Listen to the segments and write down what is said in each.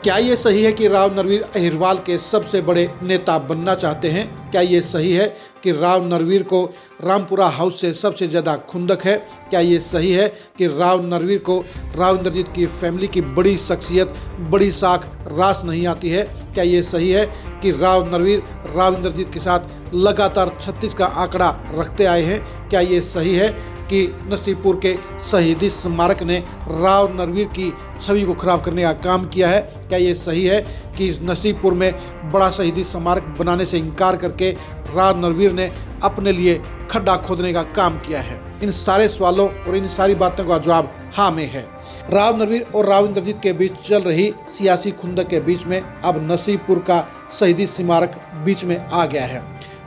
क्या ये सही है कि राव नरवीर अहिरवाल के सबसे बड़े नेता बनना चाहते हैं? क्या ये सही है कि राव नरवीर को रामपुरा हाउस से सबसे ज़्यादा खुंदक है? क्या ये सही है कि राव नरवीर को राव इंद्रजीत की फैमिली की बड़ी शख्सियत, बड़ी साख रास नहीं आती है? क्या ये सही है कि राव नरवीर राव इंद्रजीत के साथ लगातार 36 का आंकड़ा रखते आए हैं? क्या ये सही है कि नसीबपुर के शहीदी स्मारक ने राव नरवीर की छवि को खराब करने का काम किया है? क्या ये सही है कि इस नसीबपुर में बड़ा शहीदी स्मारक बनाने से इनकार करके राव नरवीर ने अपने लिए खड्डा खोदने का काम किया है? इन सारे सवालों और इन सारी बातों का जवाब हाँ में है। राव नरवीर और राव इंद्रजीत के बीच चल रही सियासी खुंदक के बीच में अब नसीबपुर का शहीदी स्मारक बीच में आ गया है।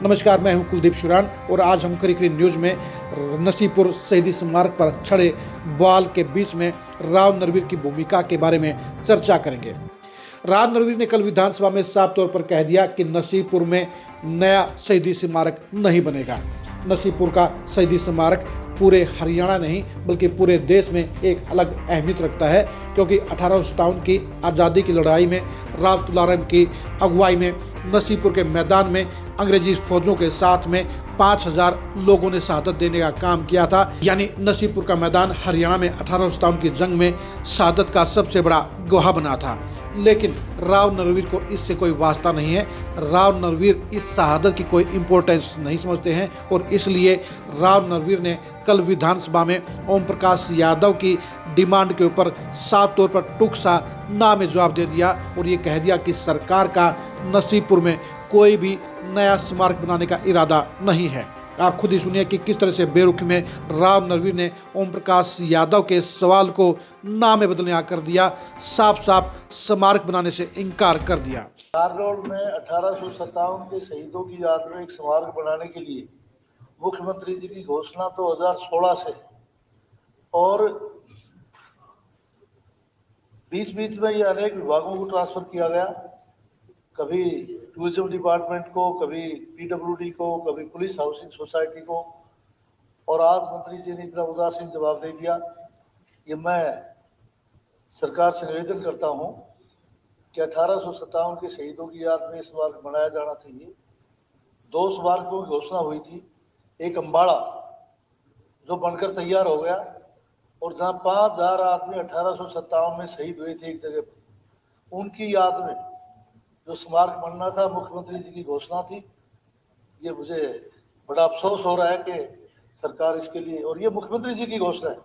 नमस्कार, मैं हूं कुलदीप शुरान और आज हम करीकरी न्यूज में नसीबपुर शहीदी स्मारक पर छड़े बवाल के बीच में राव नरवीर की भूमिका के बारे में चर्चा करेंगे। राव नरवीर ने कल विधानसभा में साफ तौर पर कह दिया कि नसीबपुर में नया शहीदी स्मारक नहीं बनेगा। नसीबपुर का शहीदी स्मारक पूरे हरियाणा नहीं बल्कि पूरे देश में एक अलग अहमियत रखता है, क्योंकि 1857 की आज़ादी की लड़ाई में राव तुलाराम की अगुवाई में नसीबपुर के मैदान में अंग्रेजी फौजों के साथ में 5000 लोगों ने शहादत देने का काम किया था। यानी नसीबपुर का मैदान हरियाणा में 1857 की जंग में शहादत का सबसे बड़ा गवाह बना था। लेकिन राव नरवीर को इससे कोई वास्ता नहीं है। राव नरवीर इस शहादत की कोई इम्पोर्टेंस नहीं समझते हैं और इसलिए राव नरवीर ने कल विधानसभा में ओम प्रकाश यादव की डिमांड के ऊपर साफ तौर पर टूक सा ना में जवाब दे दिया और ये कह दिया कि सरकार का नसीबपुर में कोई भी नया स्मारक बनाने का इरादा नहीं है। आप खुद ही सुनिए कि किस तरह से बेरुखी में राव नरवीर ने ओम प्रकाश यादव के सवाल को ना में बदलने कर दिया, साफ साफ स्मारक बनाने से इनकार कर दिया। नारनौल में 1857 के शहीदों की याद में एक स्मारक बनाने के लिए मुख्यमंत्री जी की घोषणा 2016 से और बीच बीच में ये अनेक विभागों को ट्रांसफर किया गया, कभी टूरिज्म डिपार्टमेंट को, कभी पीडब्ल्यूडी को, कभी पुलिस हाउसिंग सोसाइटी को, और आज मंत्री जी ने इतना उदासीन जवाब दे दिया। ये मैं सरकार से निवेदन करता हूं कि 1857 के शहीदों की याद में स्मारक बनाया जाना चाहिए। 2 स्मारकों की घोषणा हुई थी, एक अम्बाड़ा जो बनकर तैयार हो गया और जहां 5000 आदमी 1857 में शहीद हुए थे एक जगह पर, उनकी याद में जो स्मारक बनना था, मुख्यमंत्री जी की घोषणा थी। ये मुझे बड़ा अफसोस हो रहा है कि सरकार इसके लिए, और ये मुख्यमंत्री जी की घोषणा है।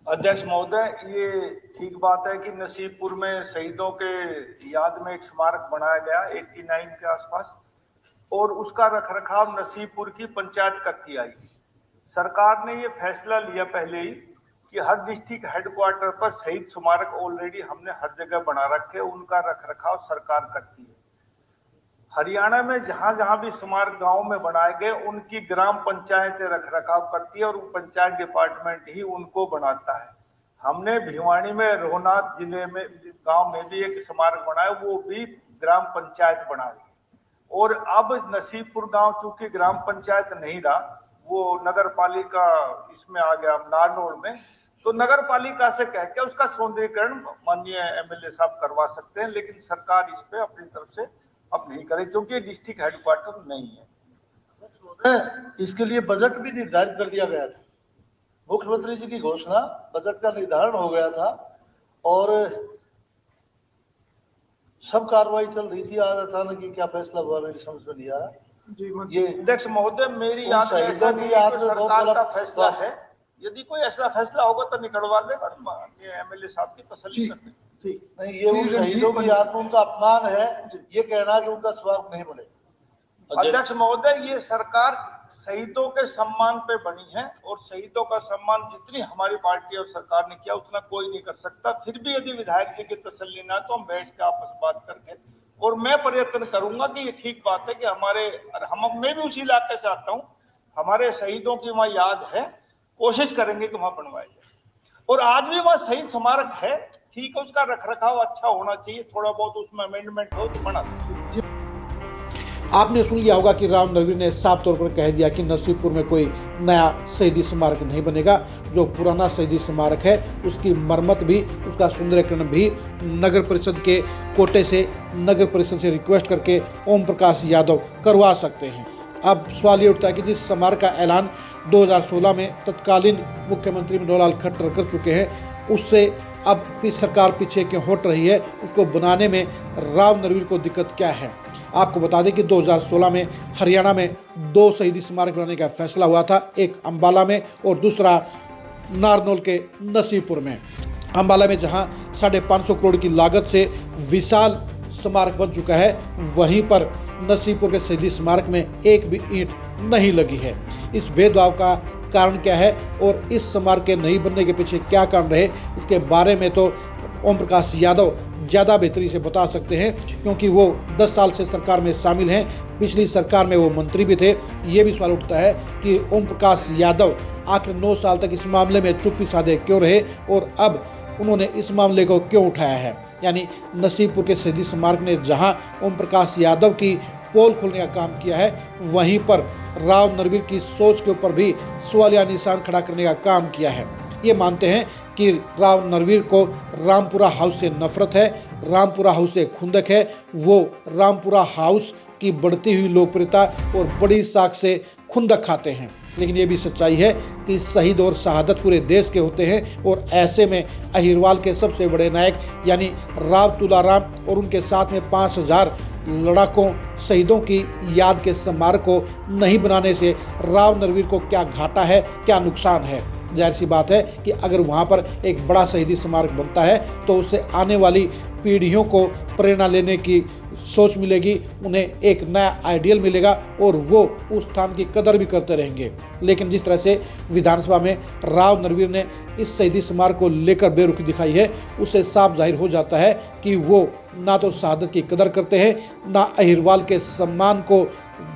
अध्यक्ष महोदय, ये ठीक बात है कि नसीबपुर में शहीदों के याद में एक स्मारक बनाया गया 89 के आसपास, और उसका रखरखाव नसीबपुर की पंचायत करती आई। सरकार ने ये फैसला लिया पहले ही कि हर डिस्ट्रिक्ट हेडक्वार्टर पर शहीद स्मारक ऑलरेडी हमने हर जगह बना रखे, उनका रखरखाव सरकार करती है। हरियाणा में जहां जहां भी स्मारक गांव में बनाए गए, उनकी ग्राम पंचायतें रखरखाव करती है और पंचायत डिपार्टमेंट ही उनको बनाता है। हमने भिवानी में रोहनाथ जिले में गांव में भी एक स्मारक बनाया, वो भी ग्राम पंचायत बना रही है। और अब नसीबपुर गांव चूंकि ग्राम पंचायत नहीं रहा, वो नगर पालिका इसमें आ गया नारनौल में, तो नगर पालिका से कह के उसका सौंदर्यीकरण माननीय एमएलए साहब करवा सकते हैं, लेकिन सरकार इस पे अपनी तरफ से अब नहीं करे क्योंकि डिस्ट्रिक्ट हेडक्वार्टर नहीं है। इसके लिए बजट भी निर्धारित कर दिया गया था। मुख्यमंत्री जी की घोषणा, बजट का निर्धारण हो गया था और सब कार्रवाई चल रही थी। आज अचानक क्या फैसला हुआ, मेरी समझ में नहीं आ रहा। ये अध्यक्ष महोदय, मेरी याद में ऐसा नहीं है, सरकार का फैसला है। यदि कोई ऐसा फैसला होगा तो निकलवा लेगा, एमएलए साहब की तसल्ली करते। ठीक नहीं, ये उन शहीदों की याद में उनका अपमान है ये कहना कि उनका स्मारक नहीं बने। अध्यक्ष महोदय, ये सरकार शहीदों के सम्मान पे बनी है और शहीदों का सम्मान जितनी हमारी पार्टी और सरकार ने किया उतना कोई नहीं कर सकता। फिर भी यदि विधायक जी की तसल्ली ना तो हम बैठ के आपस बात करके, और मैं प्रयत्न करूंगा कि ये ठीक बात है कि मैं भी उसी इलाके से आता हूँ, हमारे शहीदों की वहाँ याद है, कोशिश करेंगे कि वहां बनवाया जाए। और आज भी वहां शहीद स्मारक है, ठीक है, उसका रखरखाव अच्छा होना चाहिए, थोड़ा बहुत उसमें अमेंडमेंट हो तो बना सकते। आपने सुन लिया होगा कि राव नरवीर ने साफ तौर पर कह दिया कि नसीबपुर में कोई नया शहीदी स्मारक नहीं बनेगा। जो पुराना शहीदी स्मारक है उसकी मरम्मत भी, उसका सुंदरीकरण भी नगर परिषद के कोटे से, नगर परिषद से रिक्वेस्ट करके ओम प्रकाश यादव करवा सकते हैं। अब सवाल ये उठता है कि जिस स्मारक का ऐलान 2016 में तत्कालीन मुख्यमंत्री मनोहर खट्टर कर चुके हैं, उससे अब भी सरकार पीछे क्यों हट रही है? उसको बनाने में राव नरवीर को दिक्कत क्या है? आपको बता दें कि 2016 में हरियाणा में 2 शहीदी स्मारक बनाने का फैसला हुआ था, एक अंबाला में और दूसरा नारनौल के नसीबपुर में। अंबाला में जहां 550 करोड़ की लागत से विशाल स्मारक बन चुका है, वहीं पर नसीबपुर के शहीदी स्मारक में एक भी ईंट नहीं लगी है। इस भेदभाव का कारण क्या है और इस स्मारक के नहीं बनने के पीछे क्या कारण रहे, इसके बारे में तो ओम प्रकाश यादव ज़्यादा बेहतरी से बता सकते हैं, क्योंकि वो 10 साल से सरकार में शामिल हैं। पिछली सरकार में वो मंत्री भी थे। ये भी सवाल उठता है कि ओम प्रकाश यादव आखिर 9 साल तक इस मामले में चुप्पी साधे क्यों रहे और अब उन्होंने इस मामले को क्यों उठाया है। यानी नसीबपुर के शहीदी स्मारक ने जहां ओम प्रकाश यादव की पोल खोलने का काम किया है, वहीं पर राव नरवीर की सोच के ऊपर भी सवालिया निशान खड़ा करने का काम किया है। ये मानते हैं कि राव नरवीर को रामपुरा हाउस से नफरत है, रामपुरा हाउस से खुंदक है। वो रामपुरा हाउस की बढ़ती हुई लोकप्रियता और बड़ी साख से खुंदक खाते हैं। लेकिन ये भी सच्चाई है कि शहीद और शहादत पूरे देश के होते हैं और ऐसे में अहिरवाल के सबसे बड़े नायक यानी राव तुलाराम और उनके साथ में 5000 लड़ाकों शहीदों की याद के स्मारक को नहीं बनाने से राव नरवीर को क्या घाटा है, क्या नुकसान है? जाहिर सी बात है कि अगर वहाँ पर एक बड़ा शहीदी स्मारक बनता है तो उससे आने वाली पीढ़ियों को प्रेरणा लेने की सोच मिलेगी, उन्हें एक नया आइडियल मिलेगा और वो उस स्थान की कदर भी करते रहेंगे। लेकिन जिस तरह से विधानसभा में राव नरवीर ने इस शहीदी स्मारक को लेकर बेरुखी दिखाई है, उससे साफ जाहिर हो जाता है कि वो ना तो शहादत की कदर करते हैं, ना अहिरवाल के सम्मान को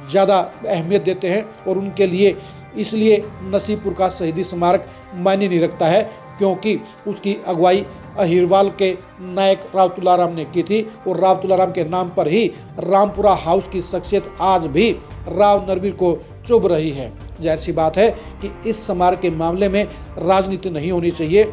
ज़्यादा अहमियत देते हैं और उनके लिए इसलिए नसीबपुर का शहीदी स्मारक मायने नहीं रखता है, क्योंकि उसकी अगुवाई अहिरवाल के नायक राव तुलाराम ने की थी और राव तुलाराम के नाम पर ही रामपुरा हाउस की शख्सियत आज भी राव नरवीर को चुभ रही है। जाहिर सी बात है कि इस स्मारक के मामले में राजनीति नहीं होनी चाहिए।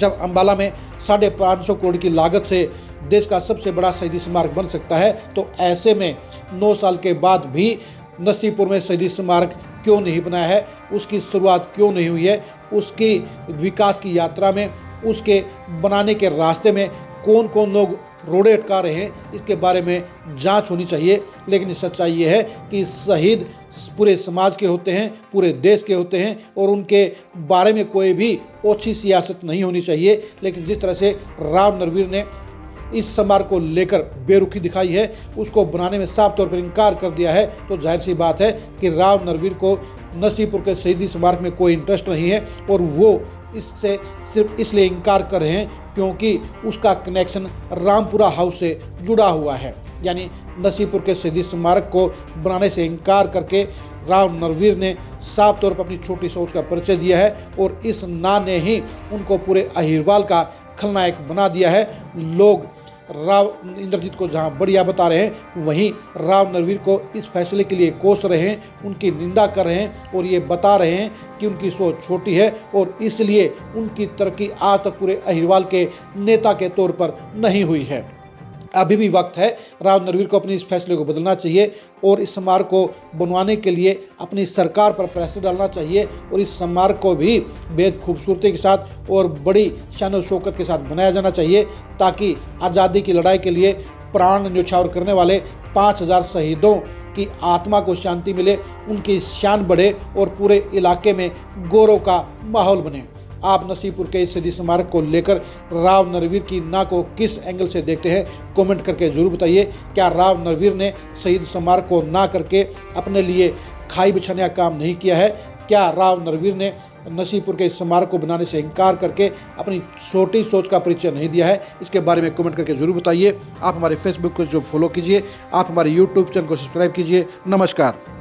जब अंबाला में 550 करोड़ की लागत से देश का सबसे बड़ा शहीदी स्मारक बन सकता है, तो ऐसे में 9 साल के बाद भी नसीबपुर में शहीदी स्मारक क्यों नहीं बनाया है, उसकी शुरुआत क्यों नहीं हुई है, उसकी विकास की यात्रा में, उसके बनाने के रास्ते में कौन कौन लोग रोड़े अटका रहे हैं, इसके बारे में जांच होनी चाहिए। लेकिन सच्चाई ये है कि शहीद पूरे समाज के होते हैं, पूरे देश के होते हैं और उनके बारे में कोई भी ओछी सियासत नहीं होनी चाहिए। लेकिन जिस तरह से राव नरवीर ने इस स्मारक को लेकर बेरुखी दिखाई है, उसको बनाने में साफ तौर पर इनकार कर दिया है, तो जाहिर सी बात है कि राव नरवीर को नसीबपुर के शहीदी स्मारक में कोई इंटरेस्ट नहीं है और वो इससे सिर्फ इसलिए इनकार कर रहे हैं क्योंकि उसका कनेक्शन रामपुरा हाउस से जुड़ा हुआ है। यानी नसीबपुर के शहीदी स्मारक को बनाने से इनकार करके राव नरवीर ने साफ तौर पर अपनी छोटी सोच का परिचय दिया है और इस ना ने ही उनको पूरे अहिरवाल का खलनायक बना दिया है। लोग राव इंद्रजीत को जहां बढ़िया बता रहे हैं, वहीं राव नरवीर को इस फैसले के लिए कोस रहे हैं, उनकी निंदा कर रहे हैं और ये बता रहे हैं कि उनकी सोच छोटी है और इसलिए उनकी तरक्की आज तक पूरे अहिरवाल के नेता के तौर पर नहीं हुई है। अभी भी वक्त है, राव नरवीर को अपने इस फैसले को बदलना चाहिए और इस स्मारक को बनवाने के लिए अपनी सरकार पर प्रेशर डालना चाहिए और इस स्मारक को भी बेहद खूबसूरती के साथ और बड़ी शान और शौकत के साथ बनाया जाना चाहिए, ताकि आज़ादी की लड़ाई के लिए प्राण न्यौछावर करने वाले 5000 शहीदों की आत्मा को शांति मिले, उनकी शान बढ़े और पूरे इलाके में गौरव का माहौल बने। आप नसीबपुर के इस शहीदी स्मारक को लेकर राव नरवीर की ना को किस एंगल से देखते हैं, कमेंट करके जरूर बताइए। क्या राव नरवीर ने शहीद स्मारक को ना करके अपने लिए खाई बिछाने का काम नहीं किया है? क्या राव नरवीर ने नसीबपुर के इस स्मारक को बनाने से इनकार करके अपनी छोटी सोच का परिचय नहीं दिया है? इसके बारे में कमेंट करके जरूर बताइए। आप हमारे फेसबुक को जो फॉलो कीजिए, आप हमारे यूट्यूब चैनल को सब्सक्राइब कीजिए। नमस्कार।